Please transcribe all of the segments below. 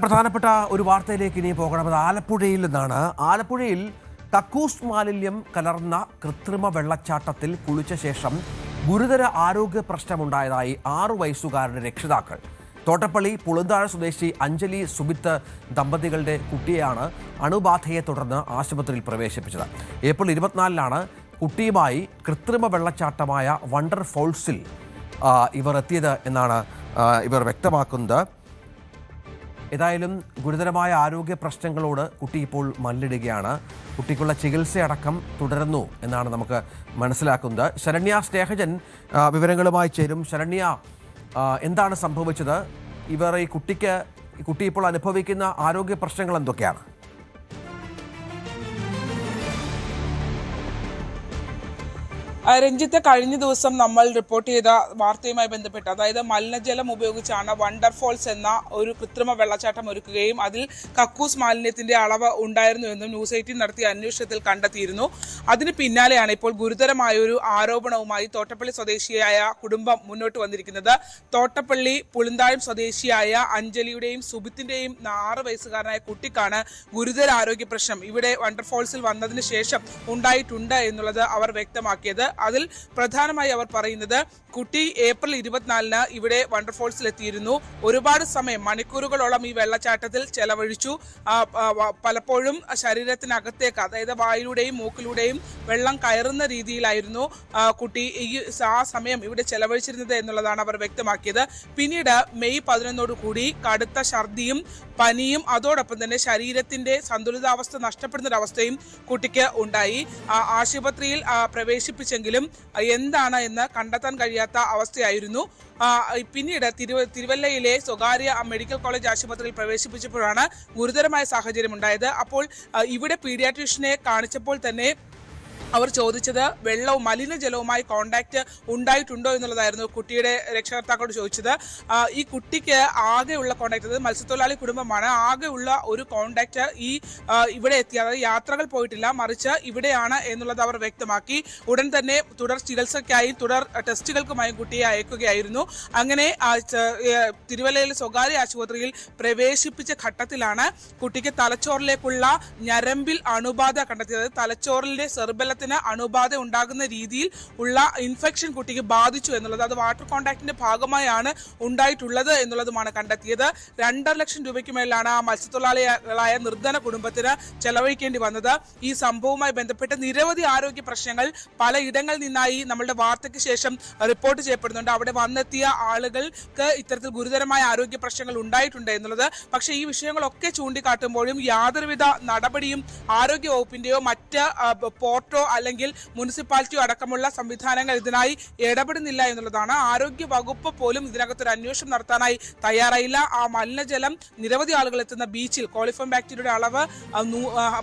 പ്രധാനപ്പെട്ട ഒരു വാർത്തയിലേക്ക് ഇനി പോകണത് ആലപ്പുഴയിൽ നിന്നാണ്. ആലപ്പുഴയിൽ കക്കൂസ് മാലിന്യം കലർന്ന കൃത്രിമ വെള്ളച്ചാട്ടത്തിൽ കുളിച്ച ശേഷം ഗുരുതര ആരോഗ്യ പ്രശ്നമുണ്ടായതായി 6 വയസ്സുകാരുടെ രക്ഷിതാക്കൾ. തോട്ടപ്പള്ളി പുളുന്താഴ സ്വദേശി അഞ്ജലി സുബിത്ത് ദമ്പതികളുടെ കുട്ടിയെയാണ് അണുബാധയെ തുടർന്ന് ആശുപത്രിയിൽ പ്രവേശിപ്പിച്ചത്. ഏപ്രിൽ 24-നാണ് കുട്ടിയുമായി കൃത്രിമ വെള്ളച്ചാട്ടമായ വണ്ടർ ഫോൾസിൽ ഇവർ എത്തിയത് എന്നാണ് ഇവർ വ്യക്തമാക്കുന്നത്. ഏതായാലും ഗുരുതരമായ ആരോഗ്യ പ്രശ്നങ്ങളോട് കുട്ടി ഇപ്പോൾ മല്ലിടുകയാണ്. കുട്ടിക്കുള്ള ചികിത്സയടക്കം തുടരുന്നു എന്നാണ് നമുക്ക് മനസ്സിലാക്കുന്നത്. ശരണ്യ സ്നേഹജൻ വിവരങ്ങളുമായി ചേരും. ശരണ്യ, എന്താണ് സംഭവിച്ചത്? ഈ കുട്ടി ഇപ്പോൾ അനുഭവിക്കുന്ന ആരോഗ്യ പ്രശ്നങ്ങൾ എന്തൊക്കെയാണ്? രഞ്ജിത്ത്, കഴിഞ്ഞ ദിവസം നമ്മൾ റിപ്പോർട്ട് ചെയ്ത വാർത്തയുമായി ബന്ധപ്പെട്ട്, അതായത് മലിനജലം ഉപയോഗിച്ചാണ് വണ്ടർ ഫോൾസ് എന്ന ഒരു കൃത്രിമ വെള്ളച്ചാട്ടം ഒരുക്കുകയും അതിൽ കക്കൂസ് മാലിന്യത്തിന്റെ അളവ് ഉണ്ടായിരുന്നു എന്നും ന്യൂസ് 18 നടത്തിയ അന്വേഷണത്തിൽ കണ്ടെത്തിയിരുന്നു. അതിന് പിന്നാലെയാണ് ഇപ്പോൾ ഗുരുതരമായ ഒരു ആരോപണവുമായി തോട്ടപ്പള്ളി സ്വദേശിയായ കുടുംബം മുന്നോട്ട് വന്നിരിക്കുന്നത്. തോട്ടപ്പള്ളി പുളുന്താഴം സ്വദേശിയായ അഞ്ജലിയുടെയും സുബിത്തിന്റെയും 6 വയസ്സുകാരനായ കുട്ടിക്കാണ് ഗുരുതര ആരോഗ്യ പ്രശ്നം ഇവിടെ വണ്ടർ ഫോൾസിൽ വന്നതിന് ശേഷം ഉണ്ടായിട്ടുണ്ട് എന്നുള്ളത് അവർ വ്യക്തമാക്കിയത്. അതിൽ പ്രധാനമായി അവർ പറയുന്നത്, കുട്ടി ഏപ്രിൽ 24-ന് ഇവിടെ വണ്ടർ ഫോൾസിൽ എത്തിയിരുന്നു. ഒരുപാട് സമയം, മണിക്കൂറുകളോളം ഈ വെള്ളച്ചാട്ടത്തിൽ ചെലവഴിച്ചു. പലപ്പോഴും ശരീരത്തിനകത്തേക്ക്, അതായത് വായിലൂടെയും മൂക്കിലൂടെയും വെള്ളം കയറുന്ന രീതിയിലായിരുന്നു കുട്ടി ആ സമയം ഇവിടെ ചെലവഴിച്ചിരുന്നത് എന്നുള്ളതാണ് അവർ വ്യക്തമാക്കിയത്. പിന്നീട് മെയ് 11 കൂടി കടുത്ത ഛർദിയും പനിയും അതോടൊപ്പം തന്നെ ശരീരത്തിന്റെ സന്തുലിതാവസ്ഥ നഷ്ടപ്പെടുന്ന ഒരവസ്ഥയും കുട്ടിക്ക് ഉണ്ടായി. ആശുപത്രിയിൽ പ്രവേശിപ്പിച്ചെങ്കിലും എന്താണ് എന്ന് കണ്ടെത്താൻ കഴിയാത്ത അവസ്ഥയായിരുന്നു. പിന്നീട് തിരുവല്ലയിലെ സ്വകാര്യ മെഡിക്കൽ കോളേജ് ആശുപത്രിയിൽ പ്രവേശിപ്പിച്ചപ്പോഴാണ് ഗുരുതരമായ സാഹചര്യം ഉണ്ടായത്. അപ്പോൾ ഇവിടെ പീഡിയാട്രീഷ്യനെ കാണിച്ചപ്പോൾ തന്നെ അവർ ചോദിച്ചത് വെള്ളവും മലിനജലവുമായി കോണ്ടാക്ട് ഉണ്ടായിട്ടുണ്ടോ എന്നുള്ളതായിരുന്നു കുട്ടിയുടെ രക്ഷകർത്താക്കളോട് ചോദിച്ചത്. ഈ കുട്ടിക്ക് ആകെയുള്ള കോണ്ടാക്ട്, അതായത് മത്സ്യത്തൊഴിലാളി കുടുംബമാണ്, ആകെയുള്ള ഒരു കോണ്ടാക്ട് ഇവിടെ എത്തി, അതായത് യാത്രകൾ പോയിട്ടില്ല, മറിച്ച് ഇവിടെയാണ് എന്നുള്ളത് അവർ വ്യക്തമാക്കി. ഉടൻ തന്നെ തുടർ ചികിത്സയ്ക്കായും തുടർ ടെസ്റ്റുകൾക്കുമായും കുട്ടിയെ അയക്കുകയായിരുന്നു. അങ്ങനെ തിരുവല്ലയിലെ സ്വകാര്യ ആശുപത്രിയിൽ പ്രവേശിപ്പിച്ച ഘട്ടത്തിലാണ് കുട്ടിക്ക് തലച്ചോറിലേക്കുള്ള ഞരമ്പിൽ അണുബാധ കണ്ടെത്തിയത്. തലച്ചോറിന്റെ സെർബലത്തിൽ അണുബാധ ഉണ്ടാകുന്ന രീതിയിൽ ഉള്ള ഇൻഫെക്ഷൻ കുട്ടിക്ക് ബാധിച്ചു എന്നുള്ളത്, അത് വാട്ടർ കോണ്ടാക്ടിന്റെ ഭാഗമായാണ് ഉണ്ടായിട്ടുള്ളത് എന്നുള്ളതുമാണ് കണ്ടെത്തിയത്. 2.5 ലക്ഷം രൂപയ്ക്ക് മേലാണ് ആ മത്സ്യത്തൊഴിലാളികളായ നിർധന കുടുംബത്തിന് ചെലവഴിക്കേണ്ടി വന്നത്. ഈ സംഭവവുമായി ബന്ധപ്പെട്ട് നിരവധി ആരോഗ്യ പ്രശ്നങ്ങൾ പലയിടങ്ങളിൽ നിന്നായി നമ്മളുടെ വാർത്തയ്ക്ക് ശേഷം റിപ്പോർട്ട് ചെയ്യപ്പെടുന്നുണ്ട്. അവിടെ വന്നെത്തിയ ആളുകൾക്ക് ഇത്തരത്തിൽ ഗുരുതരമായ ആരോഗ്യ പ്രശ്നങ്ങൾ ഉണ്ടായിട്ടുണ്ട് എന്നുള്ളത്. പക്ഷേ ഈ വിഷയങ്ങളൊക്കെ ചൂണ്ടിക്കാട്ടുമ്പോഴും യാതൊരുവിധ നടപടിയും ആരോഗ്യ വകുപ്പിന്റെയോ മറ്റ് പോർട്ടോ അല്ലെങ്കിൽ മുനിസിപ്പാലിറ്റിയോ അടക്കമുള്ള സംവിധാനങ്ങൾ ഇതിനായി ഇടപെടുന്നില്ല എന്നുള്ളതാണ്. ആരോഗ്യ വകുപ്പ് പോലും ഇതിനകത്തൊരു അന്വേഷണം നടത്താനായി തയ്യാറായില്ല. ആ മലിനജലം നിരവധി ആളുകൾ എത്തുന്ന ബീച്ചിൽ കോളിഫോം ബാക്ടീരിയയുടെ അളവ്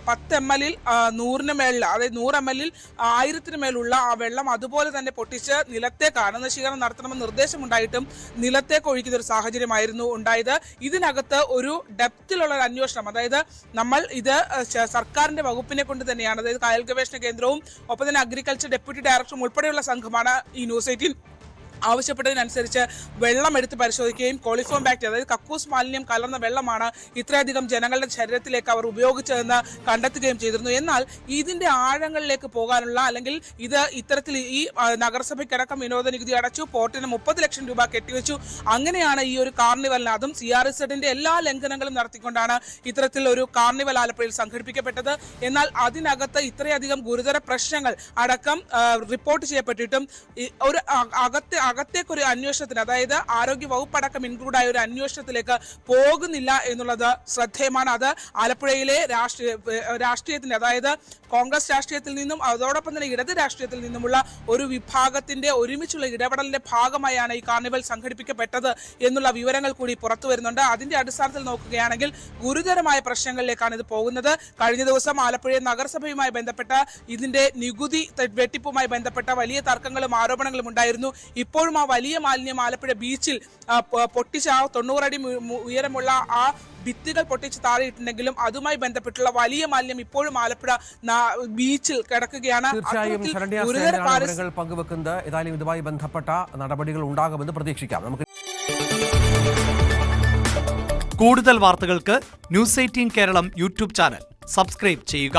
10 ml 100-ന് മേളിൽ, അതായത് 100 ml 1000-ന് മേലുള്ള ആ വെള്ളം അതുപോലെ തന്നെ പൊട്ടിച്ച് നിലത്തേക്ക് അണുനശീകരണം നടത്തണമെന്ന് നിർദ്ദേശമുണ്ടായിട്ടും നിലത്തേക്ക് ഒഴിക്കുന്ന ഒരു സാഹചര്യമായിരുന്നു ഉണ്ടായത്. ഇതിനകത്ത് ഒരു ഡെപ്തിലുള്ള ഒരു അന്വേഷണം, അതായത് നമ്മൾ ഇത് സർക്കാരിന്റെ വകുപ്പിനെ കൊണ്ട് തന്നെയാണ്, അതായത് കായൽ ഗവേഷണ കേന്ദ്രവും ഒപ്പം തന്നെ അഗ്രികൾച്ചർ ഡെപ്യൂട്ടി ഡയറക്ടറും ഉൾപ്പെടെയുള്ള സംഘമാണ് ഈ ന്യൂസ് 18 ആവശ്യപ്പെട്ടതിനനുസരിച്ച് വെള്ളം എടുത്ത് പരിശോധിക്കുകയും കോളിഫോം ബാക്ടീരിയ, അതായത് കക്കൂസ് മാലിന്യം കലർന്ന വെള്ളമാണ് ഇത്രയധികം ജനങ്ങളുടെ ശരീരത്തിലേക്ക് അവർ ഉപയോഗിച്ചതെന്ന് കണ്ടെത്തുകയും ചെയ്തിരുന്നു. എന്നാൽ ഇതിന്റെ ആഴങ്ങളിലേക്ക് പോകാനുള്ള, അല്ലെങ്കിൽ ഇത് ഇത്തരത്തിൽ ഈ നഗരസഭയ്ക്കടക്കം വിനോദ നികുതി അടച്ചു, പോർട്ടിന് 30 ലക്ഷം രൂപ കെട്ടിവെച്ചു. അങ്ങനെയാണ് ഈ ഒരു കാർണിവലിന്, അതും CRZ-ന്റെ എല്ലാ ലംഘനങ്ങളും നടത്തിക്കൊണ്ടാണ് ഇത്തരത്തിൽ ഒരു കാർണിവൽ ആലപ്പുഴയിൽ സംഘടിപ്പിക്കപ്പെട്ടത്. എന്നാൽ അതിനകത്ത് ഇത്രയധികം ഗുരുതര പ്രശ്നങ്ങൾ അടക്കം റിപ്പോർട്ട് ചെയ്യപ്പെട്ടിട്ടും ഒരു അകത്തേക്കൊരു അന്വേഷണത്തിന്, അതായത് ആരോഗ്യ വകുപ്പടക്കം ഇൻക്ലൂഡായ ഒരു അന്വേഷണത്തിലേക്ക് പോകുന്നില്ല എന്നുള്ളത് ശ്രദ്ധേയമാണ്. അത് ആലപ്പുഴയിലെ രാഷ്ട്രീയത്തിന്റെ, അതായത് കോൺഗ്രസ് രാഷ്ട്രീയത്തിൽ നിന്നും അതോടൊപ്പം തന്നെ ഇടത് രാഷ്ട്രീയത്തിൽ നിന്നുമുള്ള ഒരു വിഭാഗത്തിന്റെ ഒരുമിച്ചുള്ള ഇടപെടലിന്റെ ഭാഗമായാണ് ഈ കാർണിവൽ സംഘടിപ്പിക്കപ്പെട്ടത് എന്നുള്ള വിവരങ്ങൾ കൂടി പുറത്തു വരുന്നുണ്ട്. അതിന്റെ അടിസ്ഥാനത്തിൽ നോക്കുകയാണെങ്കിൽ ഗുരുതരമായ പ്രശ്നങ്ങളിലേക്കാണ് ഇത് പോകുന്നത്. കഴിഞ്ഞ ദിവസം ആലപ്പുഴ നഗരസഭയുമായി ബന്ധപ്പെട്ട ഇതിന്റെ നികുതി വെട്ടിപ്പുമായി ബന്ധപ്പെട്ട വലിയ തർക്കങ്ങളും ആരോപണങ്ങളും ഉണ്ടായിരുന്നു. ഇപ്പോൾ ഇപ്പോഴും ആ വലിയ മാലിന്യം ആലപ്പുഴ ബീച്ചിൽ പൊട്ടിച്ച 90 അടി ഉയരമുള്ള ആ ഭിത്തികൾ പൊട്ടിച്ച് താഴെയിട്ടുണ്ടെങ്കിലും അതുമായി ബന്ധപ്പെട്ടുള്ള വലിയ മാലിന്യം ഇപ്പോഴും ആലപ്പുഴ ബീച്ചിൽ കിടക്കുകയാണ്. തീർച്ചയായും പങ്കുവെക്കുന്നത്. ഏതായാലും ഇതുമായി ബന്ധപ്പെട്ട നടപടികൾ ഉണ്ടാകുമെന്ന് പ്രതീക്ഷിക്കാം. നമുക്ക് കൂടുതൽ വാർത്തകൾക്ക് news 18 Keralam YouTube channel subscribe ചെയ്യുക.